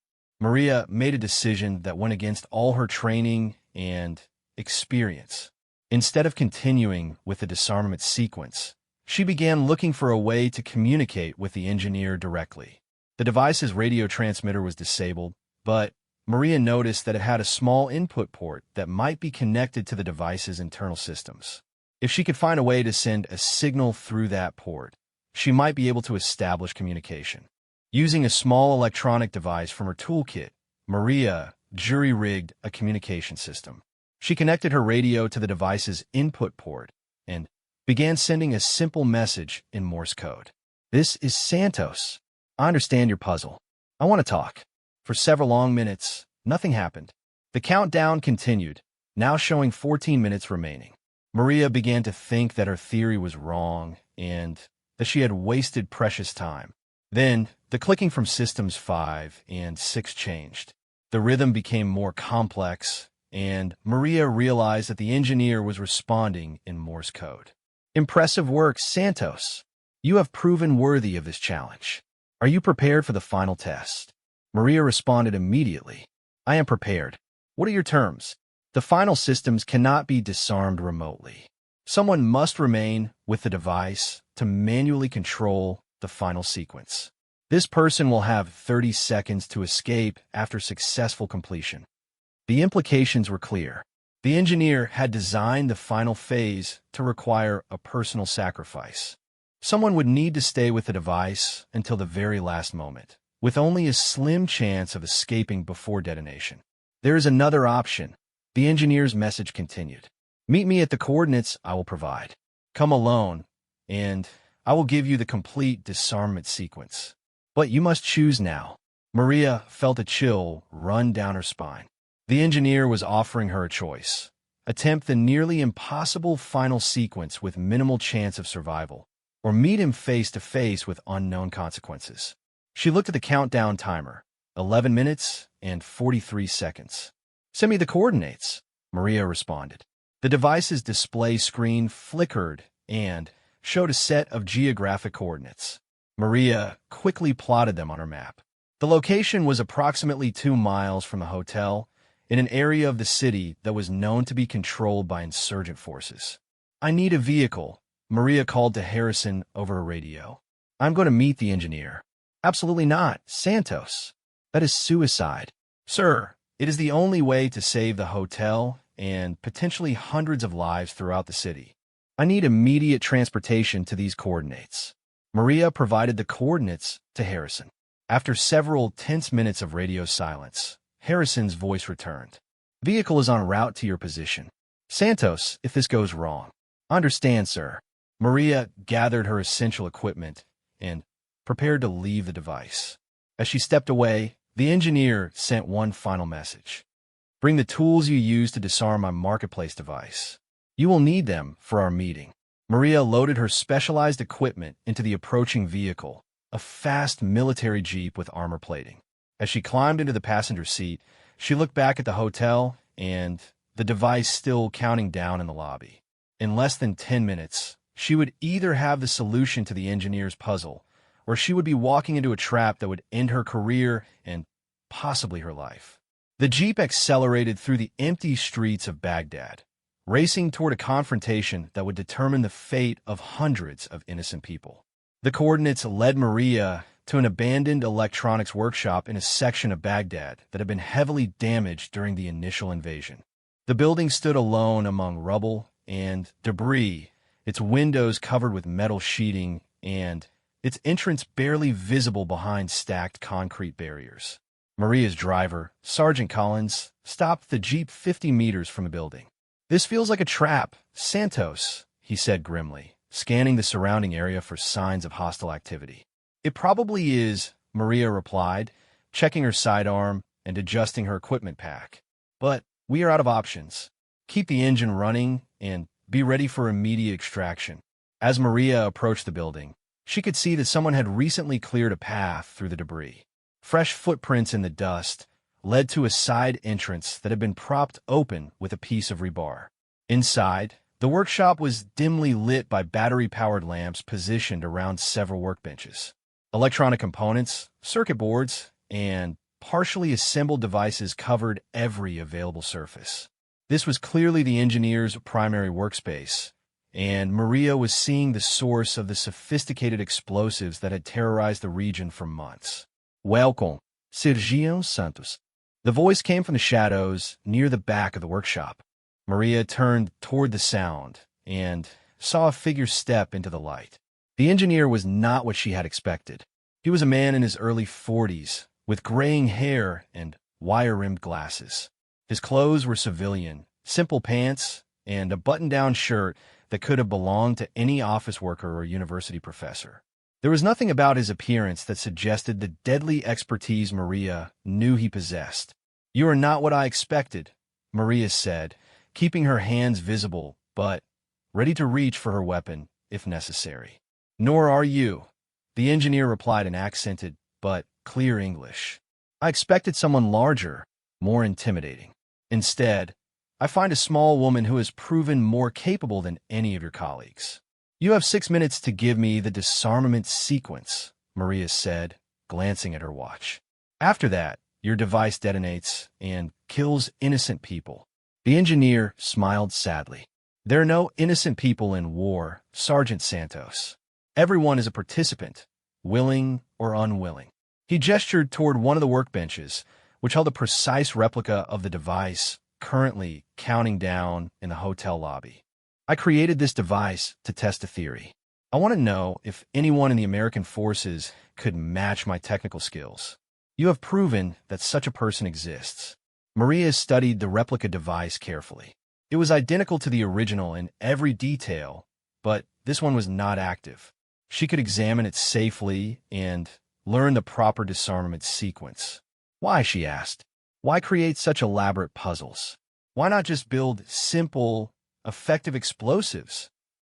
Maria made a decision that went against all her training and experience. Instead of continuing with the disarmament sequence, she began looking for a way to communicate with the engineer directly. The device's radio transmitter was disabled, but Maria noticed that it had a small input port that might be connected to the device's internal systems. If she could find a way to send a signal through that port, she might be able to establish communication. Using a small electronic device from her toolkit, Maria jury-rigged a communication system. She connected her radio to the device's input port and began sending a simple message in Morse code. This is Santos. I understand your puzzle. I want to talk. For several long minutes, nothing happened. The countdown continued, now showing 14 minutes remaining. Maria began to think that her theory was wrong and that she had wasted precious time. Then, the clicking from Systems 5 and 6 changed. The rhythm became more complex, and Maria realized that the engineer was responding in Morse code. Impressive work, Santos. You have proven worthy of this challenge. Are you prepared for the final test? Maria responded immediately. I am prepared. What are your terms? The final systems cannot be disarmed remotely. Someone must remain with the device to manually control the final sequence. This person will have 30 seconds to escape after successful completion. The implications were clear. The engineer had designed the final phase to require a personal sacrifice. Someone would need to stay with the device until the very last moment, with only a slim chance of escaping before detonation. There is another option. The engineer's message continued. Meet me at the coordinates I will provide. Come alone, and I will give you the complete disarmament sequence. But you must choose now. Maria felt a chill run down her spine. The engineer was offering her a choice. Attempt the nearly impossible final sequence with minimal chance of survival, or meet him face to face with unknown consequences. She looked at the countdown timer, 11 minutes and 43 seconds. Send me the coordinates, Maria responded. The device's display screen flickered and showed a set of geographic coordinates. Maria quickly plotted them on her map. The location was approximately 2 miles from the hotel, in an area of the city that was known to be controlled by insurgent forces. I need a vehicle, Maria called to Harrison over a radio. I'm going to meet the engineer. Absolutely not, Santos. That is suicide. Sir, it is the only way to save the hotel and potentially hundreds of lives throughout the city. I need immediate transportation to these coordinates. Maria provided the coordinates to Harrison. After several tense minutes of radio silence, Harrison's voice returned. Vehicle is en route to your position. Santos, if this goes wrong. Understand, sir. Maria gathered her essential equipment and prepared to leave the device. As she stepped away, the engineer sent one final message. Bring the tools you used to disarm my marketplace device. You will need them for our meeting. Maria loaded her specialized equipment into the approaching vehicle, a fast military jeep with armor plating. As she climbed into the passenger seat, she looked back at the hotel and the device still counting down in the lobby. In less than 10 minutes, she would either have the solution to the engineer's puzzle, or she would be walking into a trap that would end her career and possibly her life. The Jeep accelerated through the empty streets of Baghdad, racing toward a confrontation that would determine the fate of hundreds of innocent people. The coordinates led Maria to an abandoned electronics workshop in a section of Baghdad that had been heavily damaged during the initial invasion. The building stood alone among rubble and debris, its windows covered with metal sheeting and its entrance barely visible behind stacked concrete barriers. Maria's driver, Sergeant Collins, stopped the Jeep 50 meters from the building. "This feels like a trap, Santos," he said grimly, scanning the surrounding area for signs of hostile activity. "It probably is," Maria replied, checking her sidearm and adjusting her equipment pack. "But we are out of options. Keep the engine running and be ready for immediate extraction." As Maria approached the building, she could see that someone had recently cleared a path through the debris. Fresh footprints in the dust led to a side entrance that had been propped open with a piece of rebar. Inside, the workshop was dimly lit by battery-powered lamps positioned around several workbenches. Electronic components, circuit boards, and partially assembled devices covered every available surface. This was clearly the engineer's primary workspace, and Maria was seeing the source of the sophisticated explosives that had terrorized the region for months. "Welcome, Sergio Santos." The voice came from the shadows near the back of the workshop. Maria turned toward the sound and saw a figure step into the light. The engineer was not what she had expected. He was a man in his early 40s, with graying hair and wire-rimmed glasses. His clothes were civilian, simple pants, and a button-down shirt that could have belonged to any office worker or university professor. There was nothing about his appearance that suggested the deadly expertise Maria knew he possessed. "You are not what I expected," Maria said, keeping her hands visible but ready to reach for her weapon if necessary. "Nor are you," the engineer replied in accented but clear English. "I expected someone larger, more intimidating. Instead, I find a small woman who has proven more capable than any of your colleagues." "You have 6 minutes to give me the disarmament sequence," Maria said, glancing at her watch. "After that, your device detonates and kills innocent people." The engineer smiled sadly. "There are no innocent people in war, Sergeant Santos. Everyone is a participant, willing or unwilling." He gestured toward one of the workbenches, which held a precise replica of the device currently counting down in the hotel lobby. "I created this device to test a theory. I want to know if anyone in the American forces could match my technical skills. You have proven that such a person exists." Maria studied the replica device carefully. It was identical to the original in every detail, but this one was not active. She could examine it safely and learn the proper disarmament sequence. "Why?" she asked. "Why create such elaborate puzzles? Why not just build simple, effective explosives?"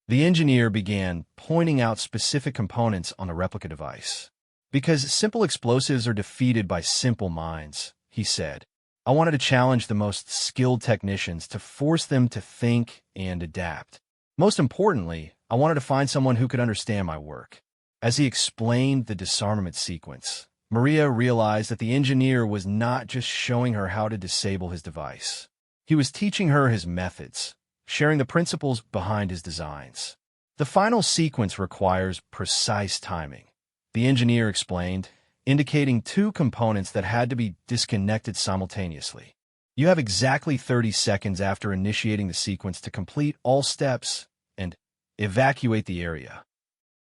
The engineer began pointing out specific components on the replica device. "Because simple explosives are defeated by simple minds," he said. "I wanted to challenge the most skilled technicians to force them to think and adapt. Most importantly, I wanted to find someone who could understand my work." As he explained the disarmament sequence, Maria realized that the engineer was not just showing her how to disable his device. He was teaching her his methods, sharing the principles behind his designs. "The final sequence requires precise timing," the engineer explained, indicating 2 components that had to be disconnected simultaneously. "You have exactly 30 seconds after initiating the sequence to complete all steps and evacuate the area."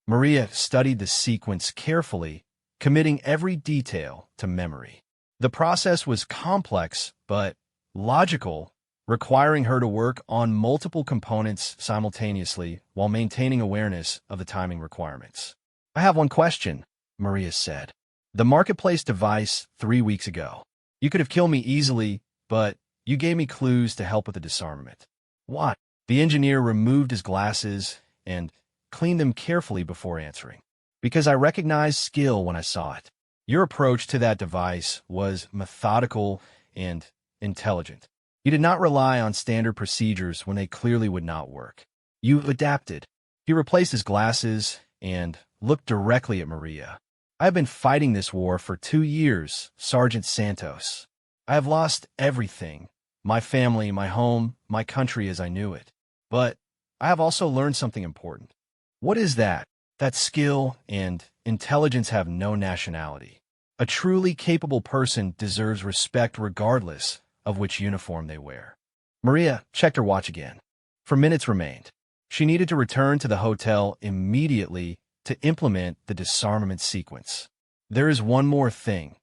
Maria studied the sequence carefully, committing every detail to memory. The process was complex but logical, requiring her to work on multiple components simultaneously while maintaining awareness of the timing requirements. "I have one question," Maria said. "The marketplace device 3 weeks ago. You could have killed me easily, but you gave me clues to help with the disarmament. Why?" The engineer removed his glasses and cleaned them carefully before answering. "Because I recognized skill when I saw it. Your approach to that device was methodical and intelligent. You did not rely on standard procedures when they clearly would not work. You adapted. He replaced his glasses and looked directly at Maria. I have been fighting this war for 2 years, Sergeant Santos. I have lost everything, my family, my home, my country as I knew it. But I have also learned something important. What is that? That skill and intelligence have no nationality. A truly capable person deserves respect regardless of which uniform they wear. Maria checked her watch again. 4 minutes remained. She needed to return to the hotel immediately to implement the disarmament sequence. There is one more thing,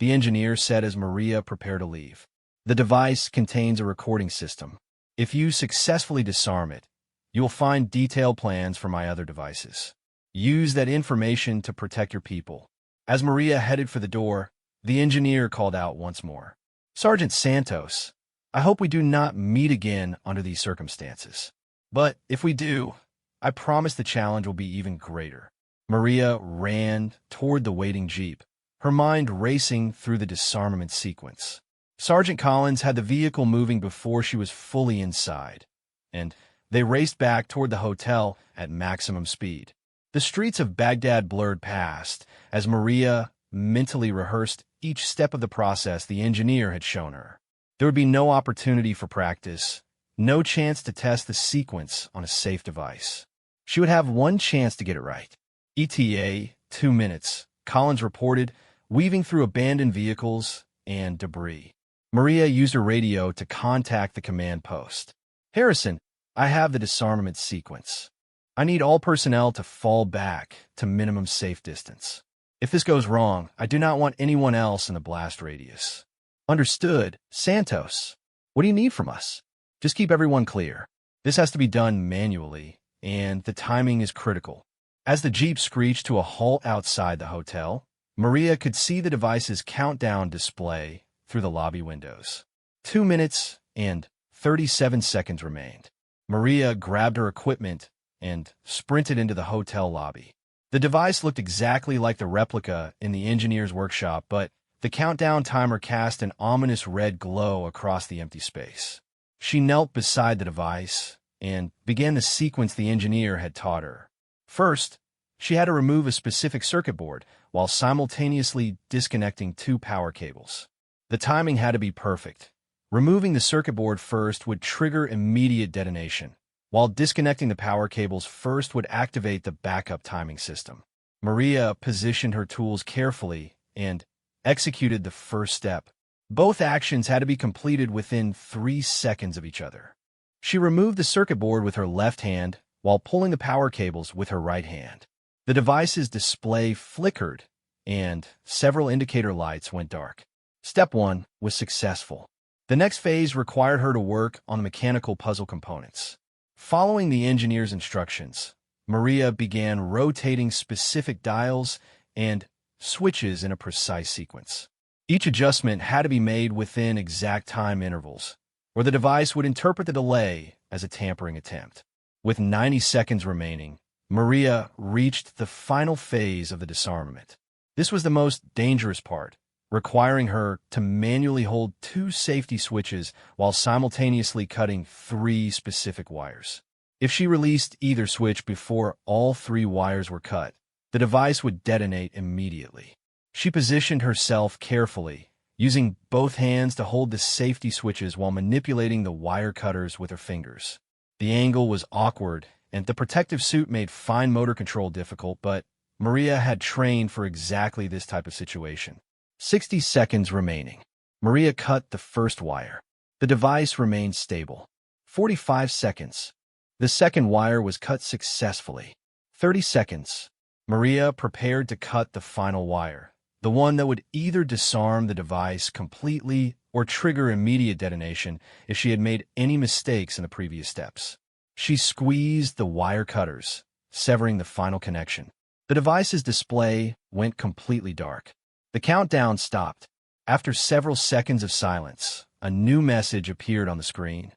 the engineer said as Maria prepared to leave. The device contains a recording system. If you successfully disarm it, you will find detailed plans for my other devices. Use that information to protect your people. As Maria headed for the door, the engineer called out once more. Sergeant Santos, I hope we do not meet again under these circumstances. But if we do, I promise the challenge will be even greater. Maria ran toward the waiting jeep, her mind racing through the disarmament sequence. Sergeant Collins had the vehicle moving before she was fully inside, and they raced back toward the hotel at maximum speed. The streets of Baghdad blurred past as Maria mentally rehearsed each step of the process the engineer had shown her. There would be no opportunity for practice, no chance to test the sequence on a safe device. She would have one chance to get it right. ETA, 2 minutes, Collins reported, weaving through abandoned vehicles and debris. Maria used her radio to contact the command post. Harrison, I have the disarmament sequence. I need all personnel to fall back to minimum safe distance. If this goes wrong, I do not want anyone else in the blast radius. Understood, Santos. What do you need from us? Just keep everyone clear. This has to be done manually, and the timing is critical. As the jeep screeched to a halt outside the hotel, Maria could see the device's countdown display through the lobby windows. 2 minutes and 37 seconds remained. Maria grabbed her equipment and sprinted into the hotel lobby. The device looked exactly like the replica in the engineer's workshop, but the countdown timer cast an ominous red glow across the empty space. She knelt beside the device and began the sequence the engineer had taught her. First, she had to remove a specific circuit board while simultaneously disconnecting 2 power cables. The timing had to be perfect. Removing the circuit board first would trigger immediate detonation, while disconnecting the power cables first would activate the backup timing system. Maria positioned her tools carefully and executed the first step. Both actions had to be completed within 3 seconds of each other. She removed the circuit board with her left hand while pulling the power cables with her right hand. The device's display flickered and several indicator lights went dark. Step 1 was successful. The next phase required her to work on the mechanical puzzle components. Following the engineer's instructions, Maria began rotating specific dials and switches in a precise sequence. Each adjustment had to be made within exact time intervals, or the device would interpret the delay as a tampering attempt. With 90 seconds remaining, Maria reached the final phase of the disarmament. This was the most dangerous part, requiring her to manually hold 2 safety switches while simultaneously cutting 3 specific wires. If she released either switch before all 3 wires were cut, the device would detonate immediately. She positioned herself carefully, using both hands to hold the safety switches while manipulating the wire cutters with her fingers. The angle was awkward, and the protective suit made fine motor control difficult, but Maria had trained for exactly this type of situation. 60 seconds remaining. Maria cut the first wire. The device remained stable. 45 seconds. The second wire was cut successfully. 30 seconds. Maria prepared to cut the final wire, the one that would either disarm the device completely or trigger immediate detonation if she had made any mistakes in the previous steps. She squeezed the wire cutters, severing the final connection. The device's display went completely dark. The countdown stopped. After several seconds of silence, a new message appeared on the screen.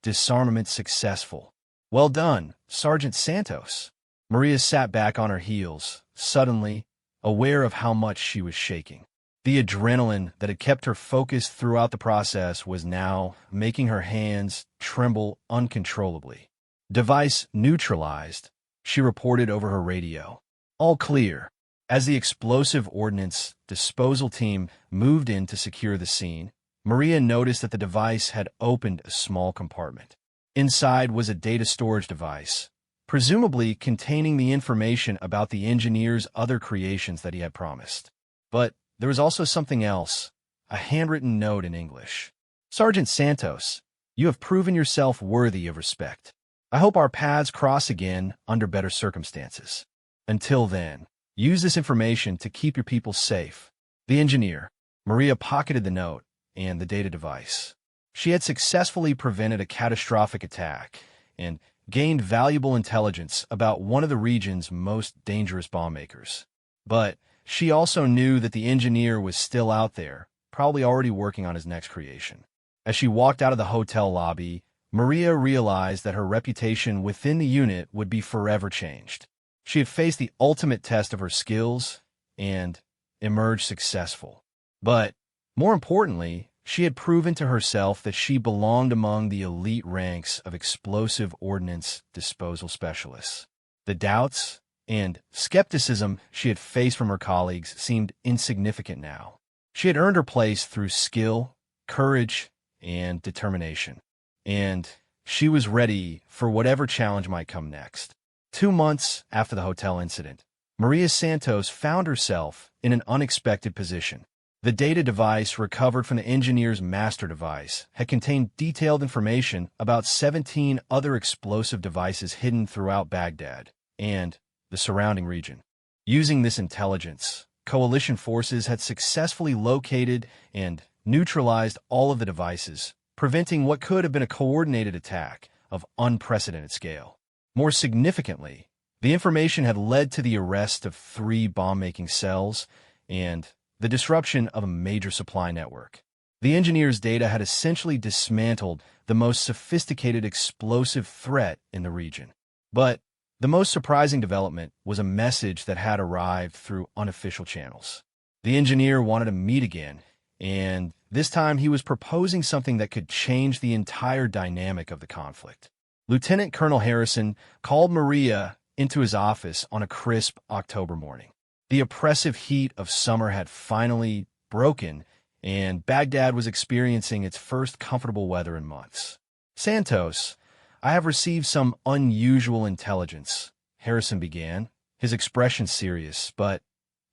Disarmament successful. Well done, Sergeant Santos. Maria sat back on her heels, suddenly aware of how much she was shaking. The adrenaline that had kept her focused throughout the process was now making her hands tremble uncontrollably. "Device neutralized," she reported over her radio. "All clear." As the explosive ordnance disposal team moved in to secure the scene, Maria noticed that the device had opened a small compartment. Inside was a data storage device, presumably containing the information about the engineer's other creations that he had promised. But there was also something else, a handwritten note in English. "Sergeant Santos, you have proven yourself worthy of respect. I hope our paths cross again under better circumstances. Until then, use this information to keep your people safe." The engineer. Maria pocketed the note and the data device. She had successfully prevented a catastrophic attack and gained valuable intelligence about one of the region's most dangerous bomb makers. But she also knew that the engineer was still out there, probably already working on his next creation. As she walked out of the hotel lobby, Maria realized that her reputation within the unit would be forever changed. She had faced the ultimate test of her skills and emerged successful. But more importantly, she had proven to herself that she belonged among the elite ranks of explosive ordnance disposal specialists. The doubts and skepticism she had faced from her colleagues seemed insignificant now. She had earned her place through skill, courage, and determination. And she was ready for whatever challenge might come next. 2 months after the hotel incident, Maria Santos found herself in an unexpected position. The data device recovered from the engineer's master device had contained detailed information about 17 other explosive devices hidden throughout Baghdad and the surrounding region. Using this intelligence, coalition forces had successfully located and neutralized all of the devices, preventing what could have been a coordinated attack of unprecedented scale. More significantly, the information had led to the arrest of 3 bomb-making cells and the disruption of a major supply network. The engineer's data had essentially dismantled the most sophisticated explosive threat in the region. But the most surprising development was a message that had arrived through unofficial channels. The engineer wanted to meet again, and this time he was proposing something that could change the entire dynamic of the conflict. Lieutenant Colonel Harrison called Maria into his office on a crisp October morning. The oppressive heat of summer had finally broken, and Baghdad was experiencing its first comfortable weather in months. "Santos, I have received some unusual intelligence," Harrison began, his expression serious, but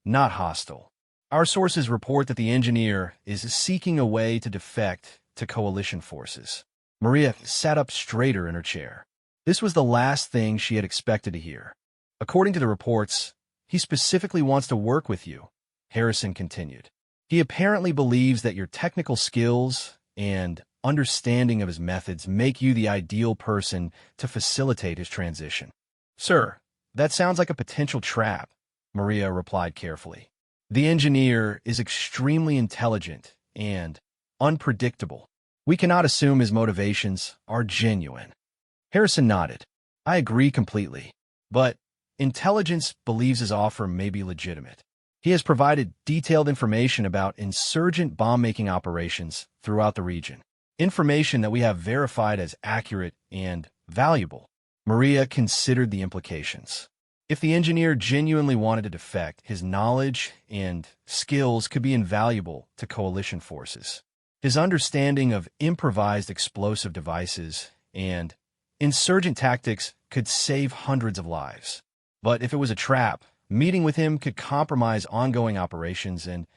not hostile. "Our sources report that the engineer is seeking a way to defect to coalition forces." Maria sat up straighter in her chair. This was the last thing she had expected to hear. "According to the reports, he specifically wants to work with you," Harrison continued. "He apparently believes that your technical skills and understanding of his methods make you the ideal person to facilitate his transition." "Sir, that sounds like a potential trap," Maria replied carefully. "The engineer is extremely intelligent and unpredictable. We cannot assume his motivations are genuine." Harrison nodded. "I agree completely. But intelligence believes his offer may be legitimate. He has provided detailed information about insurgent bomb-making operations throughout the region, information that we have verified as accurate and valuable." Maria considered the implications. If the engineer genuinely wanted to defect, his knowledge and skills could be invaluable to coalition forces. His understanding of improvised explosive devices and insurgent tactics could save hundreds of lives. But if it was a trap, meeting with him could compromise ongoing operations and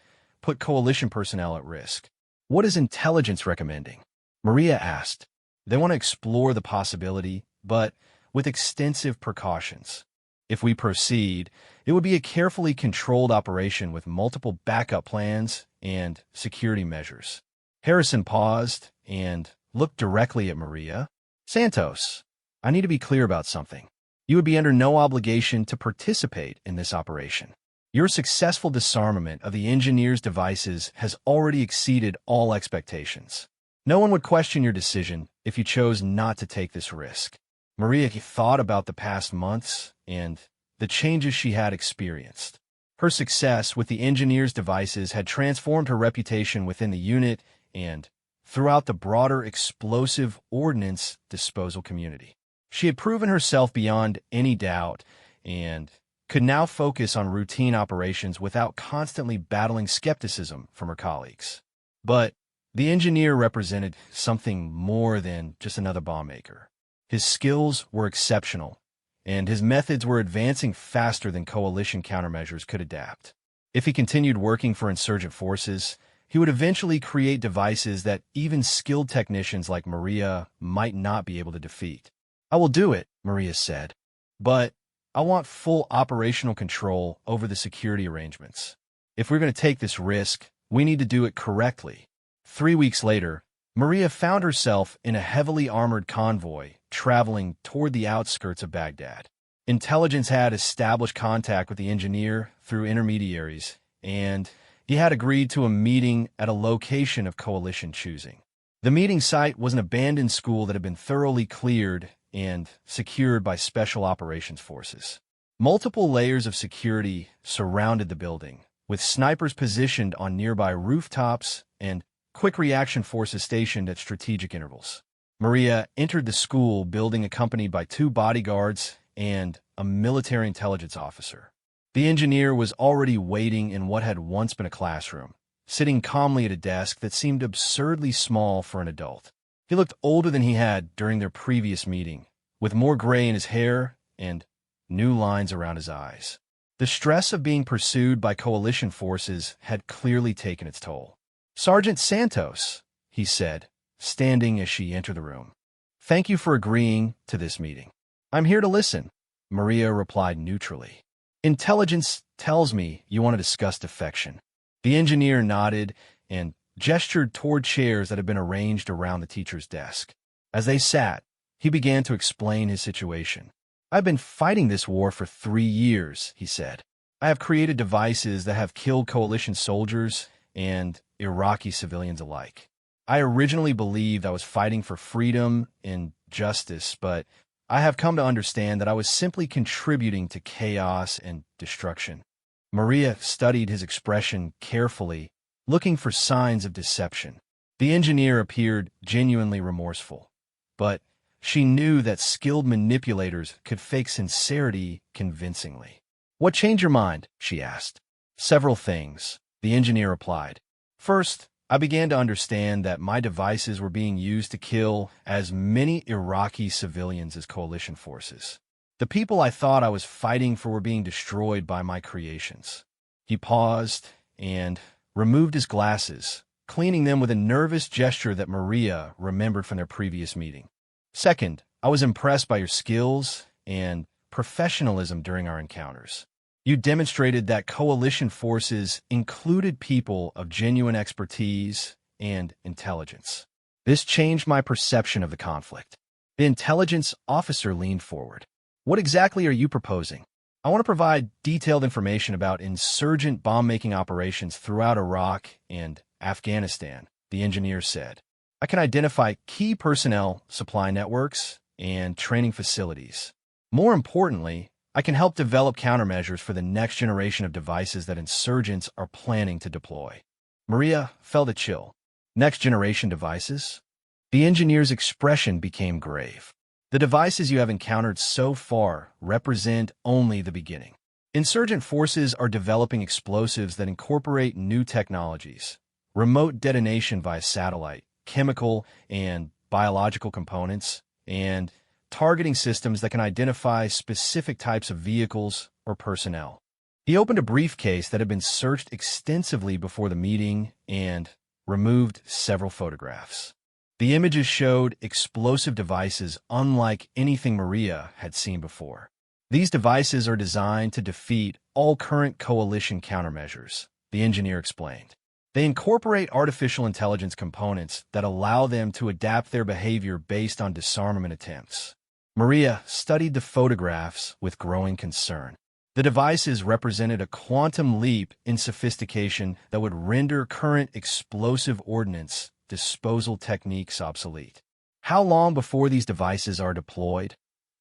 put coalition personnel at risk. "What is intelligence recommending?" Maria asked. "They want to explore the possibility, but with extensive precautions. If we proceed, it would be a carefully controlled operation with multiple backup plans and security measures." Harrison paused and looked directly at Maria. "Santos, I need to be clear about something. You would be under no obligation to participate in this operation. Your successful disarmament of the engineer's devices has already exceeded all expectations. No one would question your decision if you chose not to take this risk." Maria thought about the past months and the changes she had experienced. Her success with the engineer's devices had transformed her reputation within the unit and throughout the broader explosive ordnance disposal community. She had proven herself beyond any doubt and could now focus on routine operations without constantly battling skepticism from her colleagues. But the engineer represented something more than just another bomb maker. His skills were exceptional, and his methods were advancing faster than coalition countermeasures could adapt. If he continued working for insurgent forces, he would eventually create devices that even skilled technicians like Maria might not be able to defeat. "I will do it," Maria said, "but I want full operational control over the security arrangements. If we're going to take this risk, we need to do it correctly." 3 weeks later, Maria found herself in a heavily armored convoy traveling toward the outskirts of Baghdad. Intelligence had established contact with the engineer through intermediaries, and he had agreed to a meeting at a location of coalition choosing. The meeting site was an abandoned school that had been thoroughly cleared and secured by special operations forces. Multiple layers of security surrounded the building, with snipers positioned on nearby rooftops and quick reaction forces stationed at strategic intervals. Maria entered the school building accompanied by 2 bodyguards and a military intelligence officer. The engineer was already waiting in what had once been a classroom, sitting calmly at a desk that seemed absurdly small for an adult. He looked older than he had during their previous meeting, with more gray in his hair and new lines around his eyes. The stress of being pursued by coalition forces had clearly taken its toll. "Sergeant Santos," he said, standing as she entered the room. "Thank you for agreeing to this meeting." "I'm here to listen," Maria replied neutrally. "Intelligence tells me you want to discuss defection." The engineer nodded and gestured toward chairs that had been arranged around the teacher's desk. As they sat, he began to explain his situation. "I've been fighting this war for 3 years," he said. "I have created devices that have killed coalition soldiers and Iraqi civilians alike. I originally believed I was fighting for freedom and justice, but I have come to understand that I was simply contributing to chaos and destruction." Maria studied his expression carefully, looking for signs of deception. The engineer appeared genuinely remorseful, but she knew that skilled manipulators could fake sincerity convincingly. "What changed your mind?" she asked. "Several things," the engineer replied. "First, I began to understand that my devices were being used to kill as many Iraqi civilians as coalition forces. The people I thought I was fighting for were being destroyed by my creations." He paused and removed his glasses, cleaning them with a nervous gesture that Maria remembered from their previous meeting. "Second, I was impressed by your skills and professionalism during our encounters. You demonstrated that coalition forces included people of genuine expertise and intelligence. This changed my perception of the conflict." The intelligence officer leaned forward. "What exactly are you proposing?" "I want to provide detailed information about insurgent bomb-making operations throughout Iraq and Afghanistan," the engineer said. "I can identify key personnel, supply networks, and training facilities. More importantly, I can help develop countermeasures for the next generation of devices that insurgents are planning to deploy." Maria felt a chill. "Next generation devices?" The engineer's expression became grave. "The devices you have encountered so far represent only the beginning. Insurgent forces are developing explosives that incorporate new technologies, remote detonation via satellite, chemical and biological components, and targeting systems that can identify specific types of vehicles or personnel." He opened a briefcase that had been searched extensively before the meeting and removed several photographs. The images showed explosive devices unlike anything Maria had seen before. "These devices are designed to defeat all current coalition countermeasures," the engineer explained. "They incorporate artificial intelligence components that allow them to adapt their behavior based on disarmament attempts." Maria studied the photographs with growing concern. The devices represented a quantum leap in sophistication that would render current explosive ordnance disposal techniques obsolete. "How long before these devices are deployed?"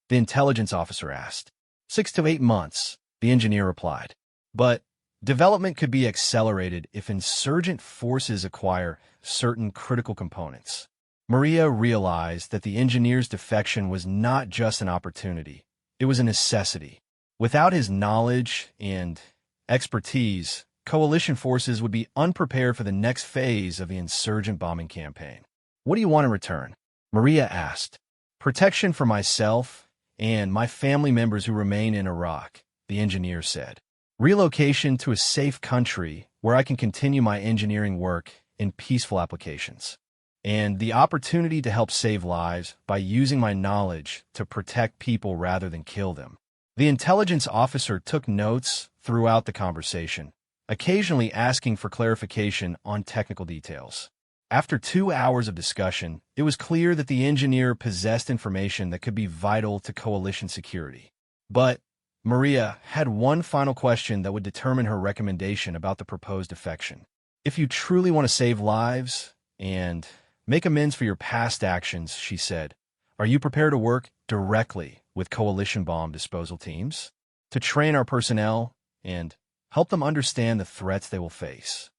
the intelligence officer asked. 6 to 8 months, the engineer replied. "But Development could be accelerated if insurgent forces acquire certain critical components. Maria realized that the engineer's defection was not just an opportunity, it was a necessity. Without his knowledge and expertise, coalition forces would be unprepared for the next phase of the insurgent bombing campaign. "What do you want in return?" Maria asked. "Protection for myself and my family members who remain in Iraq," the engineer said. "Relocation to a safe country where I can continue my engineering work in peaceful applications. And the opportunity to help save lives by using my knowledge to protect people rather than kill them." The intelligence officer took notes throughout the conversation, occasionally asking for clarification on technical details. After 2 hours of discussion, it was clear that the engineer possessed information that could be vital to coalition security. But Maria had one final question that would determine her recommendation about the proposed defection. "If you truly want to save lives and make amends for your past actions," she said, "are you prepared to work directly with coalition bomb disposal teams to train our personnel and help them understand the threats they will face?"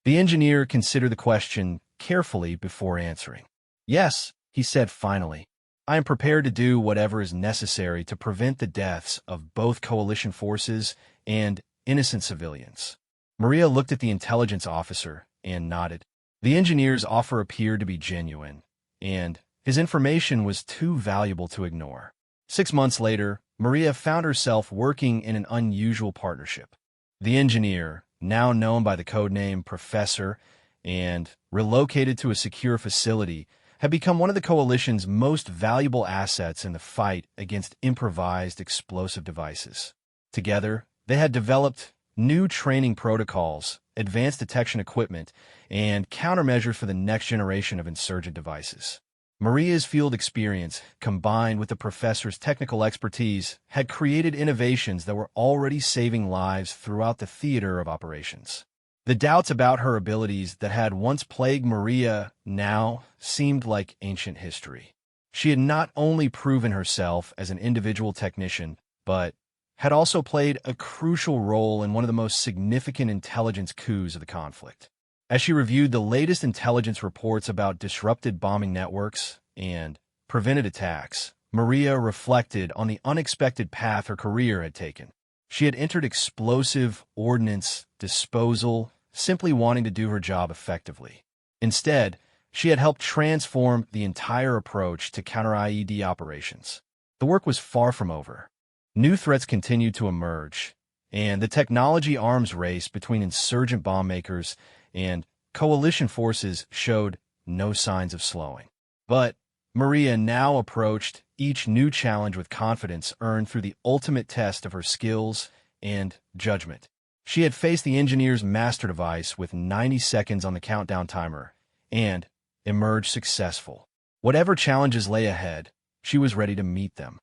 The engineer considered the question carefully before answering. "Yes," he said finally. "I am prepared to do whatever is necessary to prevent the deaths of both coalition forces and innocent civilians." Maria looked at the intelligence officer and nodded. The engineer's offer appeared to be genuine, and his information was too valuable to ignore. 6 months later, Maria found herself working in an unusual partnership. The engineer, now known by the codename Professor and relocated to a secure facility, had become one of the coalition's most valuable assets in the fight against improvised explosive devices. Together, they had developed new training protocols, advanced detection equipment, and countermeasures for the next generation of insurgent devices. Maria's field experience, combined with the professor's technical expertise, had created innovations that were already saving lives throughout the theater of operations. The doubts about her abilities that had once plagued Maria now seemed like ancient history. She had not only proven herself as an individual technician, but had also played a crucial role in one of the most significant intelligence coups of the conflict. As she reviewed the latest intelligence reports about disrupted bombing networks and prevented attacks, Maria reflected on the unexpected path her career had taken. She had entered explosive ordnance disposal, simply wanting to do her job effectively. Instead, she had helped transform the entire approach to counter-IED operations. The work was far from over. New threats continued to emerge, and the technology arms race between insurgent bomb makers and coalition forces showed no signs of slowing. But Maria now approached each new challenge with confidence earned through the ultimate test of her skills and judgment. She had faced the engineer's master device with 90 seconds on the countdown timer and emerged successful. Whatever challenges lay ahead, she was ready to meet them.